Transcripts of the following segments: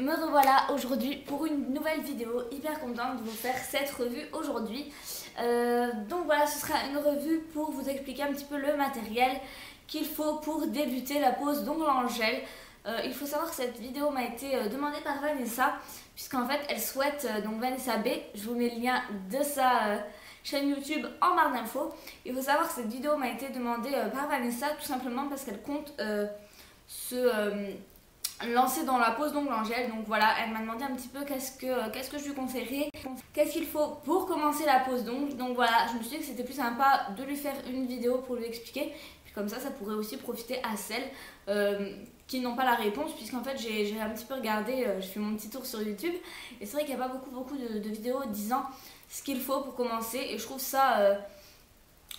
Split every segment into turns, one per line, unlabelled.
me revoilà aujourd'hui pour une nouvelle vidéo. Hyper contente de vous faire cette revue aujourd'hui. Donc voilà, ce sera une revue pour vous expliquer un petit peu le matériel qu'il faut pour débuter la pose d'ongles en gel. Il faut savoir que cette vidéo m'a été demandée par Vanessa, puisqu'en fait elle souhaite, donc Vanessa B, je vous mets le lien de sa chaîne YouTube en barre d'infos. Il faut savoir que cette vidéo m'a été demandée par Vanessa tout simplement parce qu'elle compte lancer dans la pose d'ongles en gel. Donc voilà, elle m'a demandé un petit peu qu'est-ce que je lui conseillerais, qu'est-ce qu'il faut pour commencer la pose d'ongles. Donc voilà, je me suis dit que c'était plus sympa de lui faire une vidéo pour lui expliquer, puis comme ça pourrait aussi profiter à celles qui n'ont pas la réponse, puisqu'en fait j'ai un petit peu regardé, je fais mon petit tour sur YouTube et c'est vrai qu'il n'y a pas beaucoup de vidéos disant ce qu'il faut pour commencer, et je trouve ça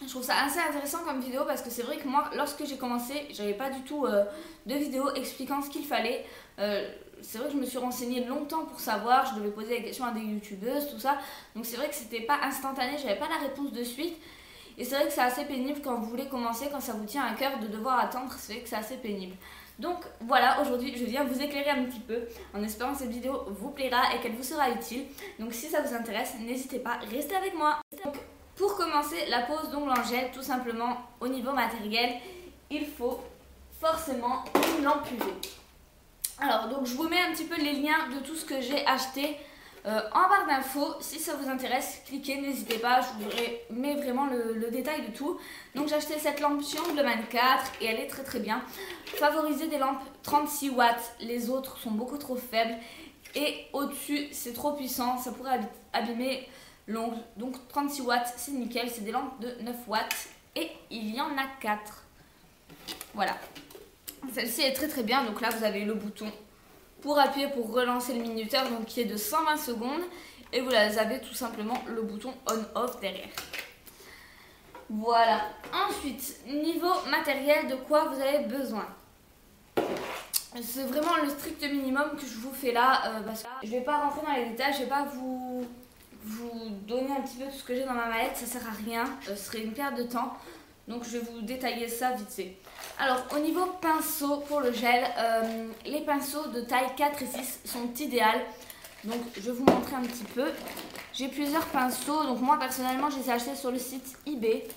assez intéressant comme vidéo, parce que c'est vrai que moi, lorsque j'ai commencé, j'avais pas du tout de vidéo expliquant ce qu'il fallait. C'est vrai que je me suis renseignée longtemps pour savoir, je devais poser des questions à des youtubeuses, tout ça. Donc c'est vrai que c'était pas instantané, j'avais pas la réponse de suite. Et c'est vrai que c'est assez pénible quand vous voulez commencer, quand ça vous tient à cœur de devoir attendre, c'est vrai que c'est assez pénible. Donc voilà, aujourd'hui je viens vous éclairer un petit peu, en espérant que cette vidéo vous plaira et qu'elle vous sera utile. Donc si ça vous intéresse, n'hésitez pas, restez avec moi. Donc, pour commencer la pose d'ongles en gel, tout simplement au niveau matériel, il faut forcément une lampe UV. Alors donc je vous mets un petit peu les liens de tout ce que j'ai acheté en barre d'infos. Si ça vous intéresse, cliquez, n'hésitez pas, je vous mets vraiment le détail de tout. Donc j'ai acheté cette lampe Xionglu 24 et elle est très bien. Favorisez des lampes 36 watts, les autres sont beaucoup trop faibles. Et au-dessus c'est trop puissant, ça pourrait abîmer l'ongle. Donc 36 watts c'est nickel, c'est des lampes de 9 watts et il y en a 4. Voilà, celle-ci est très bien. Donc là vous avez le bouton pour appuyer pour relancer le minuteur, donc qui est de 120 secondes, et vous avez tout simplement le bouton on-off derrière. Voilà, ensuite niveau matériel, de quoi vous avez besoin. C'est vraiment le strict minimum que je vous fais là, parce que je vais pas rentrer dans les détails, je vais pas vous donner un petit peu tout ce que j'ai dans ma mallette, ça sert à rien, ce serait une perte de temps. Donc je vais vous détailler ça vite fait. Alors au niveau pinceau pour le gel, les pinceaux de taille 4 et 6 sont idéaux. Donc je vais vous montrer un petit peu. J'ai plusieurs pinceaux, donc moi personnellement je les ai achetés sur le site eBay.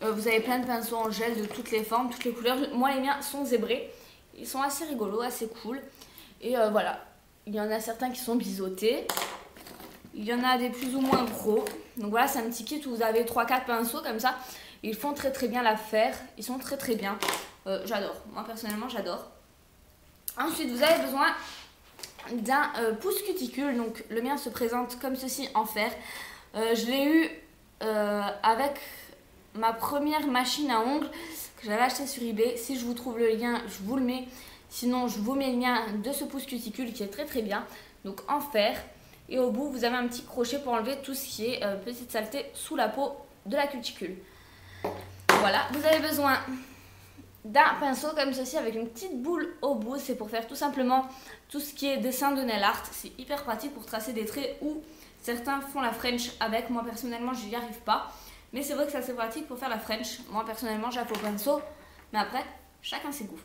Vous avez plein de pinceaux en gel de toutes les formes, toutes les couleurs. Moi les miens sont zébrés, ils sont assez rigolos, assez cool. Et voilà, il y en a certains qui sont biseautés. Il y en a des plus ou moins gros. Donc voilà, c'est un petit kit où vous avez 3-4 pinceaux comme ça. Ils font très bien l'affaire. Ils sont très bien. J'adore. Moi personnellement j'adore. Ensuite vous avez besoin d'un pouce cuticule. Donc le mien se présente comme ceci en fer. Je l'ai eu avec ma première machine à ongles que j'avais acheté sur eBay. Si je vous trouve le lien, je vous le mets. Sinon je vous mets le lien de ce pouce cuticule qui est très bien. Donc en fer. Et au bout vous avez un petit crochet pour enlever tout ce qui est petite saleté sous la peau de la cuticule. Voilà, vous avez besoin d'un pinceau comme ceci avec une petite boule au bout. C'est pour faire tout simplement tout ce qui est dessin de nail art. C'est hyper pratique pour tracer des traits, ou certains font la French avec. Moi personnellement je n'y arrive pas, mais c'est vrai que c'est assez pratique pour faire la French. Moi personnellement j'ai un faux pinceau, mais après chacun ses goûts.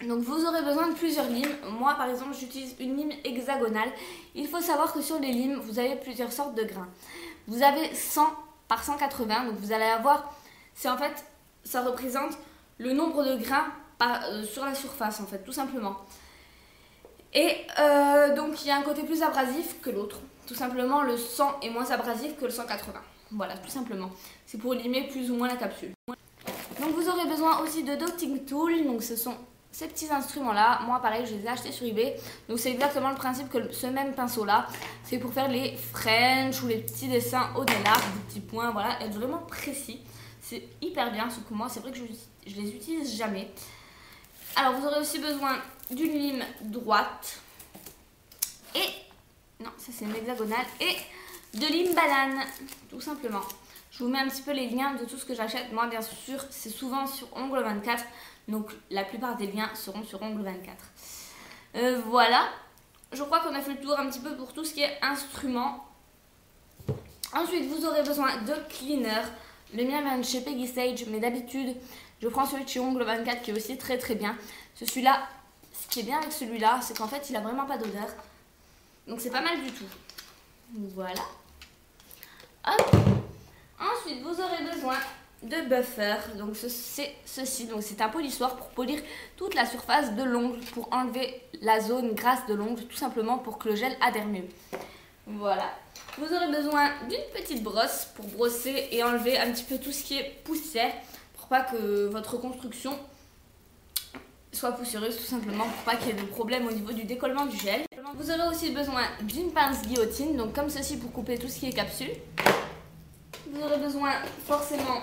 Donc vous aurez besoin de plusieurs limes. Moi par exemple j'utilise une lime hexagonale. Il faut savoir que sur les limes vous avez plusieurs sortes de grains. Vous avez 100 par 180, donc vous allez avoir, c'est en fait, ça représente le nombre de grains sur la surface en fait, tout simplement. Et donc il y a un côté plus abrasif que l'autre. Tout simplement le 100 est moins abrasif que le 180. Voilà, tout simplement. C'est pour limer plus ou moins la capsule. Donc vous aurez besoin aussi de dotting tool. Donc ce sont ces petits instruments là. Moi pareil, je les ai achetés sur eBay. Donc c'est exactement le principe que ce même pinceau là. C'est pour faire les French ou les petits dessins au nail art, des petits points, voilà, être vraiment précis. C'est hyper bien, sauf que moi c'est vrai que je les utilise jamais. Alors vous aurez aussi besoin d'une lime droite. Et, non ça c'est une hexagonale. Et de lime banane, tout simplement. Je vous mets un petit peu les liens de tout ce que j'achète. Moi bien sûr c'est souvent sur Ongles 24. Donc la plupart des liens seront sur Ongles 24. Voilà. Je crois qu'on a fait le tour un petit peu pour tout ce qui est instruments. Ensuite vous aurez besoin de cleaner. Le mien vient de chez Peggy Sage, mais d'habitude je prends celui de chez Ongles 24 qui est aussi très bien. Celui-là ce qui est bien avec celui-là, c'est qu'en fait, il a vraiment pas d'odeur. Donc c'est pas mal du tout. Voilà. Hop. Ensuite, vous aurez besoin de buffer. Donc c'est ceci. Donc c'est un polissoir pour polir toute la surface de l'ongle, pour enlever la zone grasse de l'ongle, tout simplement pour que le gel adhère mieux. Voilà. Vous aurez besoin d'une petite brosse pour brosser et enlever un petit peu tout ce qui est poussière, pour pas que votre construction soit poussiéreuse, tout simplement pour pas qu'il y ait de problème au niveau du décollement du gel. Vous aurez aussi besoin d'une pince guillotine, donc comme ceci pour couper tout ce qui est capsule. Vous aurez besoin forcément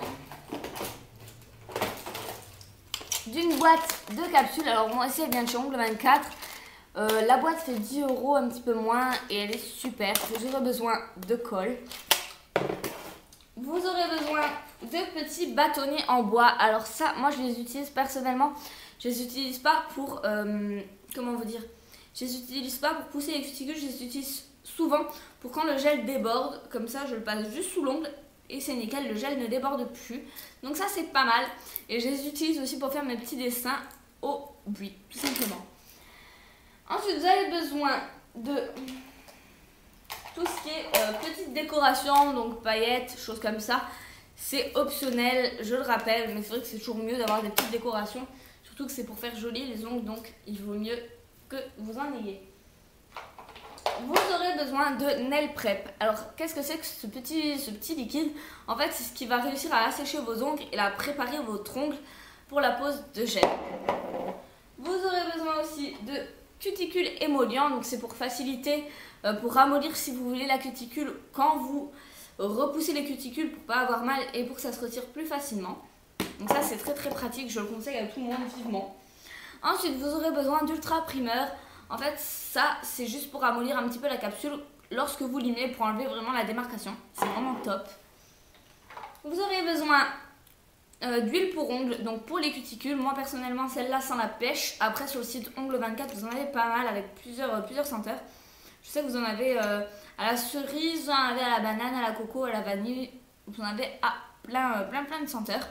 d'une boîte de capsules. Alors moi aussi elle vient de chez Ongle 24. La boîte fait 10 €, un petit peu moins, et elle est super. Vous aurez besoin de colle. Vous aurez besoin de petits bâtonnets en bois. Alors ça, moi je les utilise personnellement. Je les utilise pas pour, comment vous dire, je les utilise pas pour pousser les cuticules. Je les utilise souvent pour quand le gel déborde. Comme ça, je le passe juste sous l'ongle et c'est nickel, le gel ne déborde plus. Donc ça c'est pas mal. Et je les utilise aussi pour faire mes petits dessins au buis, tout simplement. Ensuite, vous avez besoin de tout ce qui est petite décoration, donc paillettes, choses comme ça. C'est optionnel, je le rappelle, mais c'est vrai que c'est toujours mieux d'avoir des petites décorations. Surtout que c'est pour faire joli les ongles, donc il vaut mieux que vous en ayez. Vous aurez besoin de nail prep. Alors, qu'est-ce que c'est que ce petit liquide? En fait, c'est ce qui va réussir à assécher vos ongles et à préparer votre ongle pour la pose de gel. Vous aurez besoin aussi de cuticule émollient, donc c'est pour faciliter, pour ramollir si vous voulez la cuticule quand vous repoussez les cuticules pour pas avoir mal et pour que ça se retire plus facilement. Donc ça c'est très très pratique, je le conseille à tout le monde vivement. Ensuite vous aurez besoin d'ultra primeur. En fait ça c'est juste pour ramollir un petit peu la capsule lorsque vous limez, pour enlever vraiment la démarcation. C'est vraiment top. Vous aurez besoin d'huile pour ongles, donc pour les cuticules. Moi personnellement celle-là sans la pêche. Après sur le site Ongle 24 vous en avez pas mal avec plusieurs senteurs. Je sais que vous en avez à la cerise, vous en avez à la banane, à la coco, à la vanille. Vous en avez à plein de senteurs.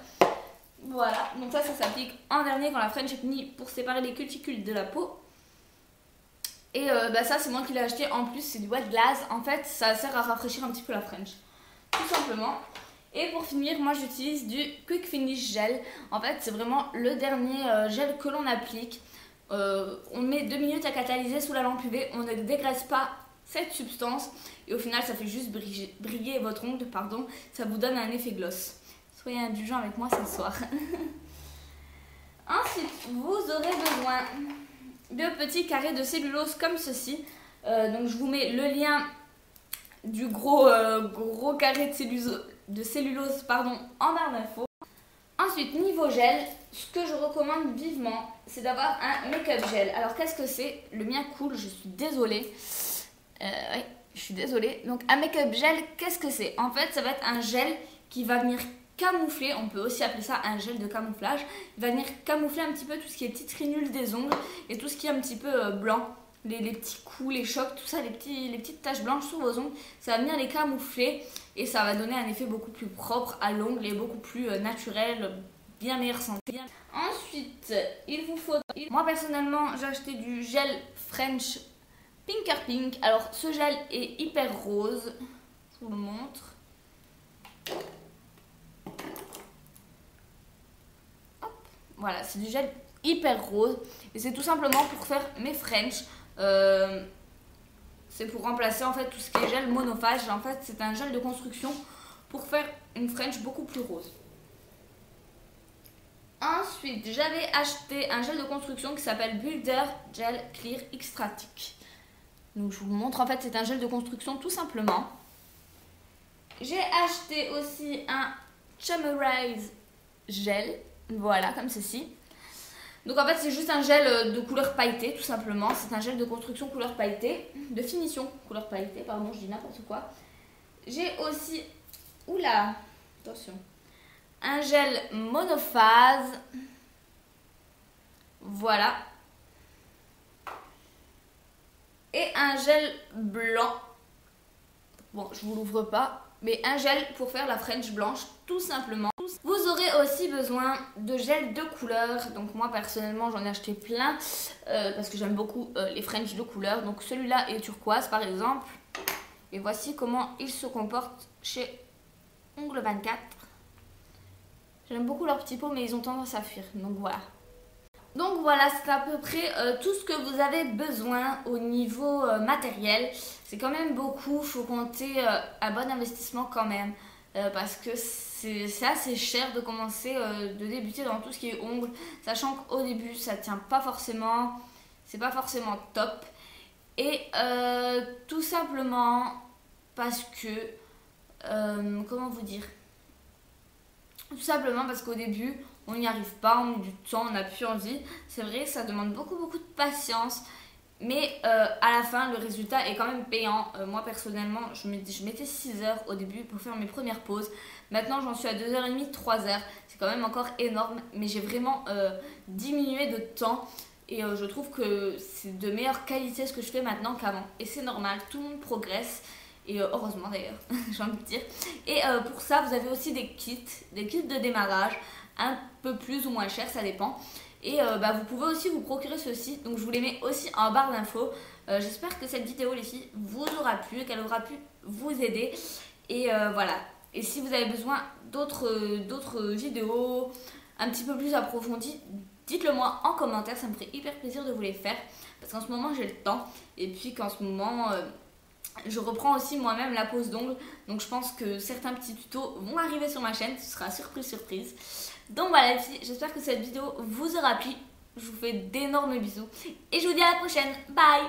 Voilà, donc ça s'applique en dernier quand la French est finie pour séparer les cuticules de la peau. Et ça c'est moi qui l'ai acheté. En plus c'est du wet glass. En fait ça sert à rafraîchir un petit peu la French, tout simplement. Et pour finir, moi j'utilise du Quick Finish Gel. En fait, c'est vraiment le dernier gel que l'on applique. On met 2 minutes à catalyser sous la lampe UV. On ne dégraisse pas cette substance. Et au final, ça fait juste briller votre ongle. Pardon. Ça vous donne un effet gloss. Soyez indulgents avec moi ce soir. Ensuite, vous aurez besoin de petits carrés de cellulose comme ceci. Donc je vous mets le lien du gros carré de cellulose en barre d'infos. Ensuite, niveau gel, ce que je recommande vivement, c'est d'avoir un make-up gel. Alors qu'est-ce que c'est? Le mien coule, je suis désolée. Ouais, je suis désolée. Donc un make-up gel, qu'est-ce que c'est? En fait, ça va être un gel qui va venir camoufler, on peut aussi appeler ça un gel de camouflage. Il va venir camoufler un petit peu tout ce qui est petites rinules des ongles et tout ce qui est un petit peu blanc. Les petits coups, les chocs, tout ça, les petites taches blanches sur vos ongles, ça va venir les camoufler et ça va donner un effet beaucoup plus propre à l'ongle et beaucoup plus naturel, bien meilleure santé. Ensuite, il vous faut... Moi personnellement, j'ai acheté du gel French Pinker Pink. Alors ce gel est hyper rose, je vous le montre. Hop. Voilà, c'est du gel hyper rose et c'est tout simplement pour faire mes French. C'est pour remplacer en fait tout ce qui est gel monophage. En fait c'est un gel de construction pour faire une French beaucoup plus rose. Ensuite j'avais acheté un gel de construction qui s'appelle Builder Gel Clear Extra Thick. Donc je vous le montre, en fait c'est un gel de construction tout simplement. J'ai acheté aussi un Chamerize Gel, voilà comme ceci. Donc en fait c'est juste un gel de couleur pailletée tout simplement. C'est un gel de construction couleur pailletée, de finition couleur pailletée, pardon je dis n'importe quoi. J'ai aussi, oula, attention, un gel monophase, voilà. Et un gel blanc, bon je vous l'ouvre pas, mais un gel pour faire la French blanche tout simplement. Vous aurez aussi besoin de gel de couleur. Donc moi personnellement j'en ai acheté plein parce que j'aime beaucoup les French de couleur. Donc celui-là est turquoise par exemple. Et voici comment il se comporte chez Ongle 24. J'aime beaucoup leurs petits pots mais ils ont tendance à fuir. Donc voilà. Donc voilà, c'est à peu près tout ce que vous avez besoin au niveau matériel. C'est quand même beaucoup, il faut compter un bon investissement quand même. Parce que c'est assez cher de commencer, de débuter dans tout ce qui est ongles. Sachant qu'au début, ça tient pas forcément, c'est pas forcément top. Et tout simplement parce que, comment vous dire? Tout simplement parce qu'au début, on n'y arrive pas, on met du temps, on n'a plus envie. C'est vrai, ça demande beaucoup de patience. Mais à la fin, le résultat est quand même payant. Moi, personnellement, je mettais 6 heures au début pour faire mes premières pauses. Maintenant, j'en suis à 2h30, 3 heures. C'est quand même encore énorme. Mais j'ai vraiment diminué de temps. Et je trouve que c'est de meilleure qualité ce que je fais maintenant qu'avant. Et c'est normal, tout le monde progresse. Et heureusement d'ailleurs, j'ai envie de dire. Et pour ça, vous avez aussi des kits de démarrage, un peu plus ou moins cher, ça dépend. Et vous pouvez aussi vous procurer ceci, donc je vous les mets aussi en barre d'infos. J'espère que cette vidéo les filles vous aura plu, qu'elle aura pu vous aider. Et voilà, et si vous avez besoin d'autres vidéos un petit peu plus approfondies, dites-le moi en commentaire, ça me ferait hyper plaisir de vous les faire. Parce qu'en ce moment j'ai le temps, et puis qu'en ce moment... je reprends aussi moi-même la pose d'ongles, donc je pense que certains petits tutos vont arriver sur ma chaîne, ce sera surprise. Donc voilà les filles, j'espère que cette vidéo vous aura plu, je vous fais d'énormes bisous et je vous dis à la prochaine, bye.